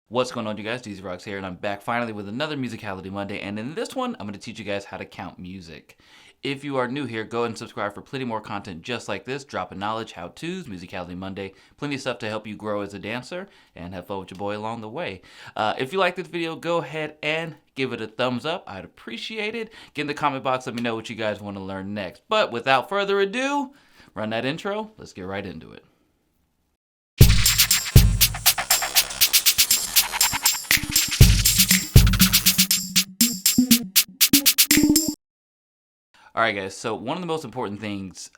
What's going on, you guys? DZRCKS here, and I'm back finally with another Musicality Monday, and in this one, I'm going to teach you guys how to count music. If you are new here, go ahead and subscribe for plenty more content just like this, dropping knowledge, how-tos, Musicality Monday, plenty of stuff to help you grow as a dancer, and have fun with your boy along the way. If you like this video, go ahead and give it a thumbs up. I'd appreciate it. Get in the comment box, let me know what you guys want to learn next. But without further ado, run that intro, let's get right into it. All right, guys, so one of the most important things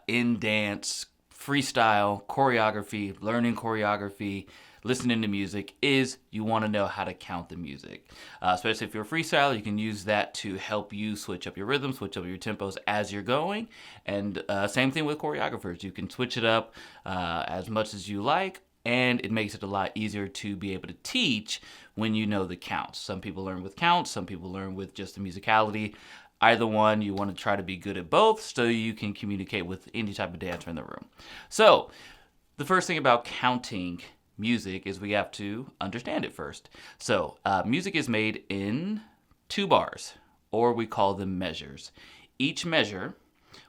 in dance, freestyle, choreography, learning choreography, listening to music is you want to know how to count the music. Especially if you're a freestyler, you can use that to help you switch up your rhythm, switch up your tempos as you're going. And same thing with choreographers. You can switch it up as much as you like, and it makes it a lot easier to be able to teach when you know the counts. Some people learn with counts, some people learn with just the musicality. Either one, you want to try to be good at both so you can communicate with any type of dancer in the room. So, the first thing about counting music is we have to understand it first. So, music is made in 2 bars, or we call them measures. Each measure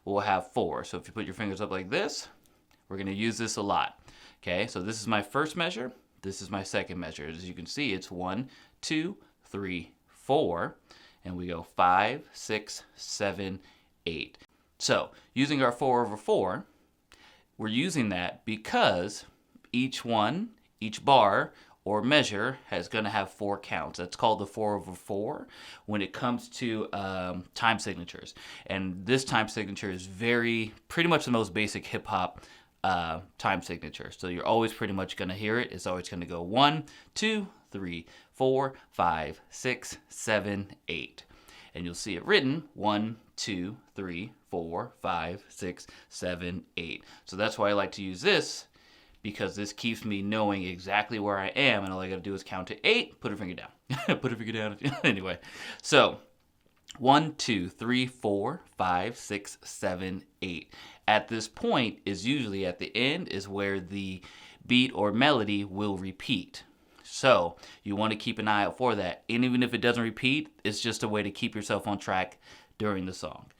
will have 4. So, if you put your fingers up like this, we're going to use this a lot. Okay, so this is my first measure. This is my second measure. As you can see, it's 1, 2, 3, 4. And we go 5, 6, 7, 8. So using our 4/4, we're using that because each bar or measure is going to have 4 counts. That's called the 4/4 when it comes to time signatures. And this time signature is pretty much the most basic hip hop time signature. So you're always pretty much going to hear it. It's always going to go 1, 2, 3, 4, 5, 6, 7, 8. And you'll see it written 1, 2, 3, 4, 5, 6, 7, 8. So that's why I like to use this, because this keeps me knowing exactly where I am, and all I got to do is count to 8, put a finger down. Put a finger down. Anyway, so 1, 2, 3, 4, 5, 6, 7, 8. At this point is usually at the end is where the beat or melody will repeat. So you want to keep an eye out for that. And even if it doesn't repeat, it's just a way to keep yourself on track during the song.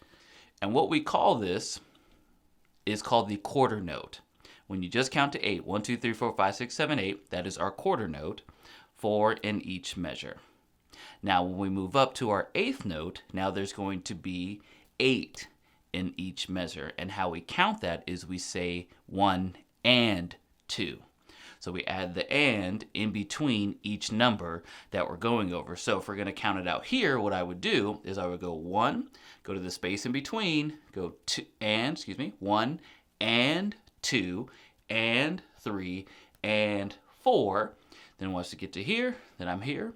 And what we call this is called the quarter note. When you just count to 8, 1, 2, 3, 4, 5, 6, 7, 8, that is our quarter note, 4 in each measure. Now when we move up to our 8th note, now there's going to be 8 in each measure. And how we count that is we say 1 and 2. So we add the and in between each number that we're going over. So if we're going to count it out here, what I would do is I would go 1, go to the space in between, go 1 and 2 and 3 and 4. Then once we get to here, then I'm here.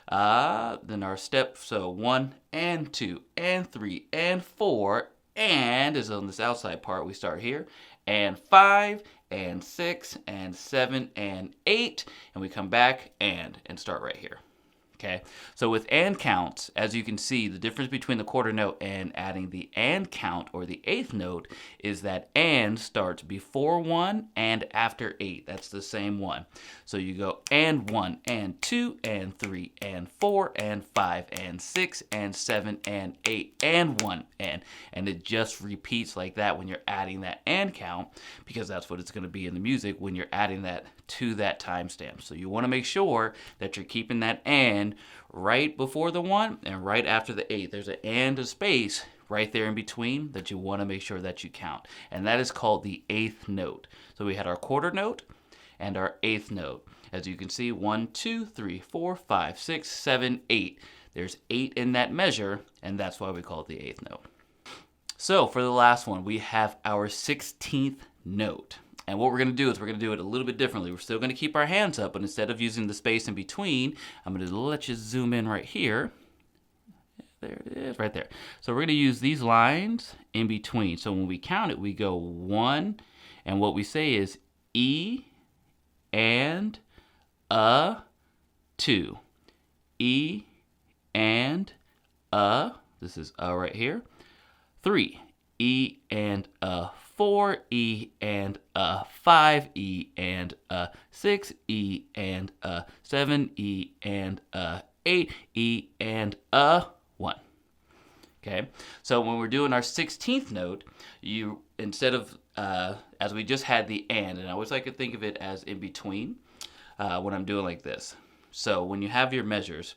Then our step, so 1 and 2 and 3 and 4, and is on this outside part, we start here, and 5 and 6 and 7 and 8, and we come back and start right here. Okay, so with and counts, as you can see, the difference between the quarter note and adding the and count or the 8th note is that and starts before 1 and after 8. That's the same one. So you go and 1 and 2 and 3 and 4 and 5 and 6 and 7 and 8 and 1 and it just repeats like that when you're adding that and count, because that's what it's going to be in the music when you're adding that to that timestamp. So you want to make sure that you're keeping that and right before the 1 and right after the 8. There's an and a space right there in between that you want to make sure that you count. And that is called the 8th note. So we had our quarter note and our 8th note. As you can see, 1, 2, 3, 4, 5, 6, 7, 8. There's 8 in that measure, and that's why we call it the 8th note. So for the last one, we have our 16th note. And what we're going to do is we're going to do it a little bit differently. We're still going to keep our hands up, but instead of using the space in between, I'm going to let you zoom in right here. There it is, right there. So we're going to use these lines in between. So when we count it, we go 1, and what we say is E and 2. E and this is right here. 3. E and 4, E and a 5, E and a 6, E and a 7, E and a 8, E and a 1. Okay, so when we're doing our 16th note, you, instead of, as we just had the and I always like to think of it as in between when I'm doing like this. So when you have your measures,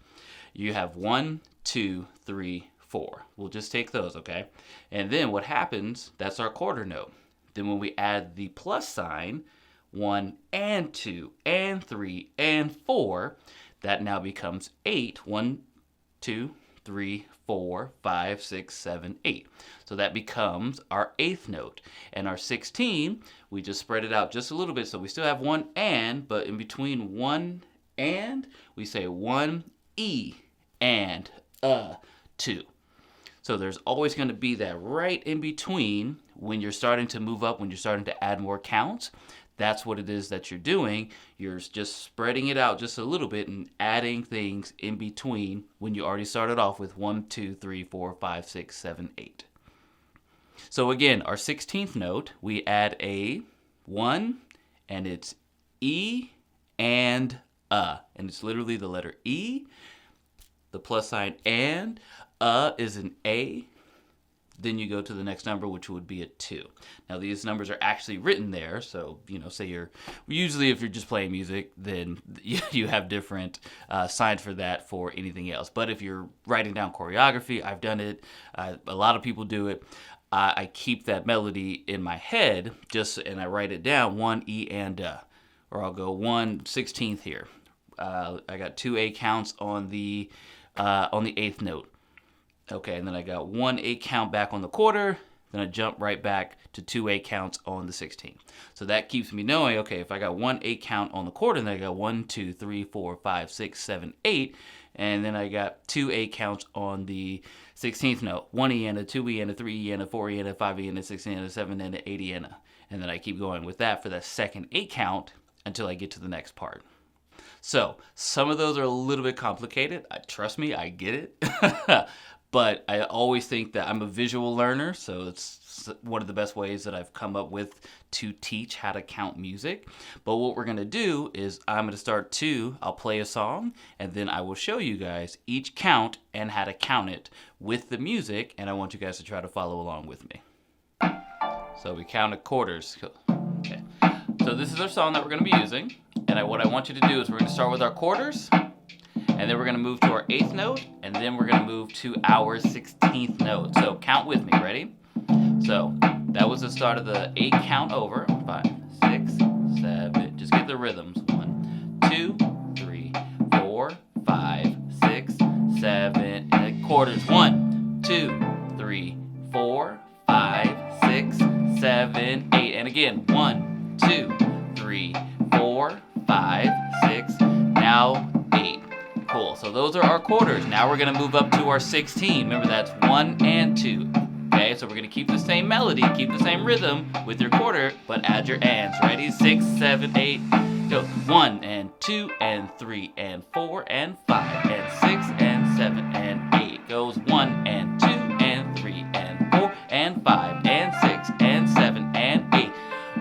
you have 1, 2, 3, 4. We'll just take those, okay? And then what happens, that's our quarter note. Then when we add the plus sign, 1 and 2 and 3 and 4, that now becomes 8. 1, 2, 3, 4, 5, 6, 7, 8. So that becomes our 8th note. And our 16, we just spread it out just a little bit. So we still have 1 and, but in between 1 and, we say 1 E and 2. So there's always going to be that right in between when you're starting to move up, when you're starting to add more counts. That's what it is that you're doing. You're just spreading it out just a little bit and adding things in between when you already started off with 1, 2, 3, 4, 5, 6, 7, 8. So again, our 16th note, we add a 1, and it's E and a. And it's literally the letter E, the plus sign and, is an A. Then you go to the next number, which would be a 2. Now, these numbers are actually written there. So, say usually if you're just playing music, then you have different signs for that for anything else. But if you're writing down choreography, I've done it. A lot of people do it. I keep that melody in my head and I write it down, 1 E and or I'll go 1/16 here. I got 2 A counts on the 8th note. Okay, and then I got 1 A count back on the quarter, then I jump right back to 2 A counts on the 16th. So that keeps me knowing, okay, if I got 1 A count on the quarter, then I got 1, 2, 3, 4, 5, 6, 7, 8, and then I got 2 A counts on the 16th note, 1 E and a 2 E and a 3 E and a 4 E and a 5 E and a 6 E and a 7 and a 8 E and a. And then I keep going with that for the second A count until I get to the next part. So some of those are a little bit complicated. Trust me, I get it. But I always think that I'm a visual learner, so it's one of the best ways that I've come up with to teach how to count music. But what we're going to do is I'm going to start 2, I'll play a song, and then I will show you guys each count and how to count it with the music, and I want you guys to try to follow along with me. So we counted quarters. Okay. So this is our song that we're going to be using, and what I want you to do is we're going to start with our quarters, and then we're going to move to our 8th note, and then we're going to move to our 16th note. So count with me, ready? So that was the start of the 8 count over. 5, 6, 7, just get the rhythms. 1, 2, 3, 4, 5, 6, 7, and quarters. 1, 2, 3, 4, 5, 6, 7, 8. And again, 1, 2, 3, 4, 5, 6, now 8. Cool, so those are our quarters. Now we're going to move up to our 16. Remember, that's 1 and 2. Okay, so we're going to keep the same melody, keep the same rhythm with your quarter, but add your ands. Ready? 6, 7, 8. Go 1 and 2 and 3 and 4 and 5 and 6 and 7 and 8. Goes 1 and 2 and 3 and 4 and 5 and 6 and 7 and 8.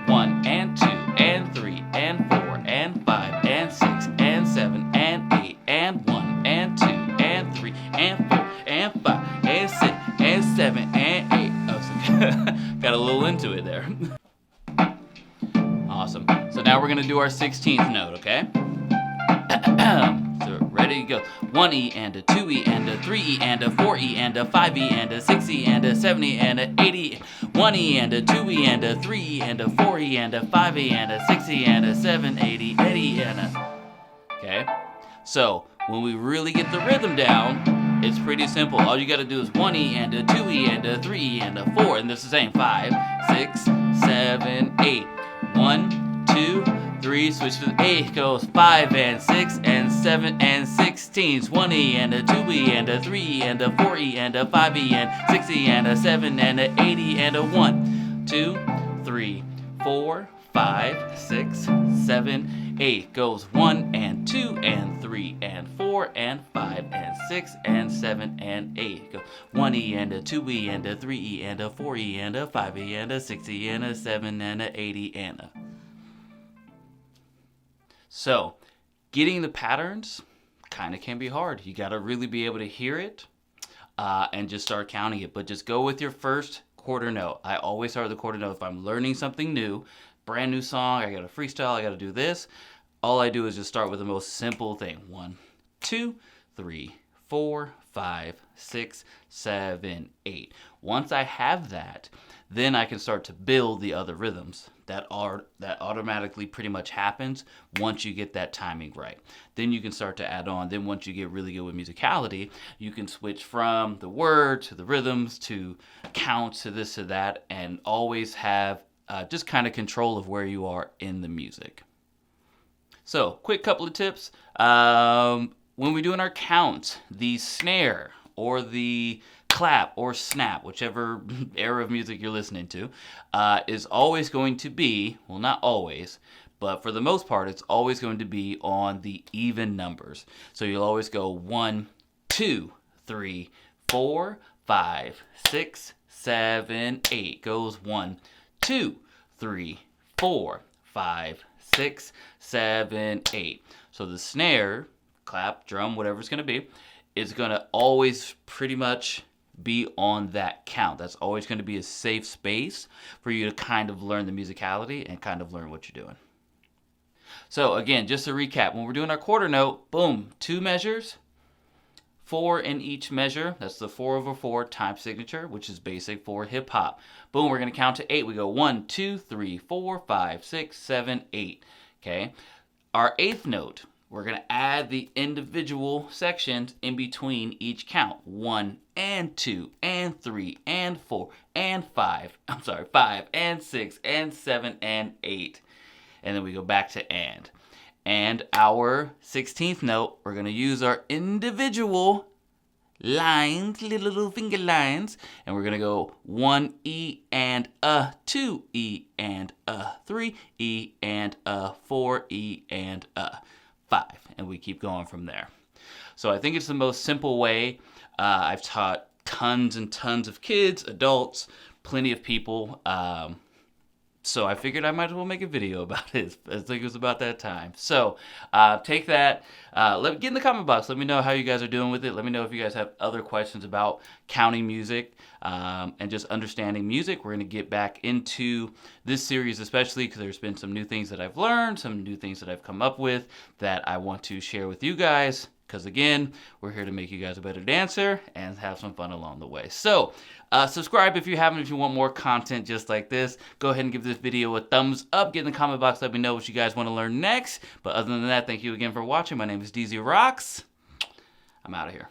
1 and 2 and 3 and 4 and 5 and 6 and 7 and 8 and 1 and 2 and 3 and 4 and 5 and 6 and 7 and 8. Oh, so got a little into it there. Awesome. So now we're going to do our 16th note, okay? So ready to go. 1 E and a 2 E and a 3 E and a 4 E and a 5 E and a 6 E and a 7 E and a 8 E. 1 E and a 2 E and a 3 E and a 4 E and a 5 E and a 6 E and a 7, 8 E, 8 E and a. Okay? So when we really get the rhythm down, it's pretty simple. All you got to do is 1 E and a 2 E and a 3 E and a 4, and this is the same. 5, 6, 7, 8. 1, 2, 3, switch to the 8, goes 5 and 6 and 7 and 16s. 1 E and a 2 E and a 3 E and a 4 E and a 5 E and 6 E and a 7 and a 8 E and a 1, 2, 3, 4, 5, 6, 7, 8 goes 1 and 2 and 3 and 4 and 5 and 6 and 7 and 8. Go 1E and a 2E and a 3E and a 4E and a 5E and a 6E and a 7 and a 8E and a. So, getting the patterns kind of can be hard. You got to really be able to hear it and just start counting it. But just go with your first quarter note. I always start with the quarter note. If I'm learning something new, brand new song, I got to freestyle, I got to do this, all I do is just start with the most simple thing. 1, 2, 3, 4, 5, 6, 7, 8. Once I have that, then I can start to build the other rhythms. That automatically pretty much happens once you get that timing right. Then you can start to add on. Then once you get really good with musicality, you can switch from the word to the rhythms to counts to this to that, and always have just kind of control of where you are in the music. So, quick couple of tips. When we're doing our counts, the snare or the clap or snap, whichever era of music you're listening to, is always going to be, well, not always, but for the most part, it's always going to be on the even numbers. So you'll always go 1, 2, 3, 4, 5, 6, 7, 8. Goes 1, 2, 3, 4, 5, 6, 7, 8. So the snare, clap, drum, whatever it's going to be, is going to always pretty much be on that count. That's always going to be a safe space for you to kind of learn the musicality and kind of learn what you're doing. So again, just to recap, when we're doing our quarter note, boom, 2 measures, 4 in each measure. That's the 4/4 time signature, which is basic for hip hop. Boom, we're going to count to 8. We go 1, 2, 3, 4, 5, 6, 7, 8. Okay. Our 8th note, we're going to add the individual sections in between each count. 1 and 2 and 3 and 4 and 5. 5 and 6 and 7 and 8. And then we go back to and. And our 16th note, we're going to use our individual lines, little finger lines, and we're going to go 1 E and a, 2 E and a, 3 E and a, 4 E and a, 5. And we keep going from there. So I think it's the most simple way. I've taught tons and tons of kids, adults, plenty of people. So I figured I might as well make a video about it. I think it was about that time. So take that. Get in the comment box. Let me know how you guys are doing with it. Let me know if you guys have other questions about counting music and just understanding music. We're going to get back into this series, especially because there's been some new things that I've learned, some new things that I've come up with that I want to share with you guys. Because again, we're here to make you guys a better dancer and have some fun along the way. So subscribe if you haven't, if you want more content just like this. Go ahead and give this video a thumbs up. Get in the comment box. Let me know what you guys want to learn next. But other than that, thank you again for watching. My name is DZRCKS. I'm out of here.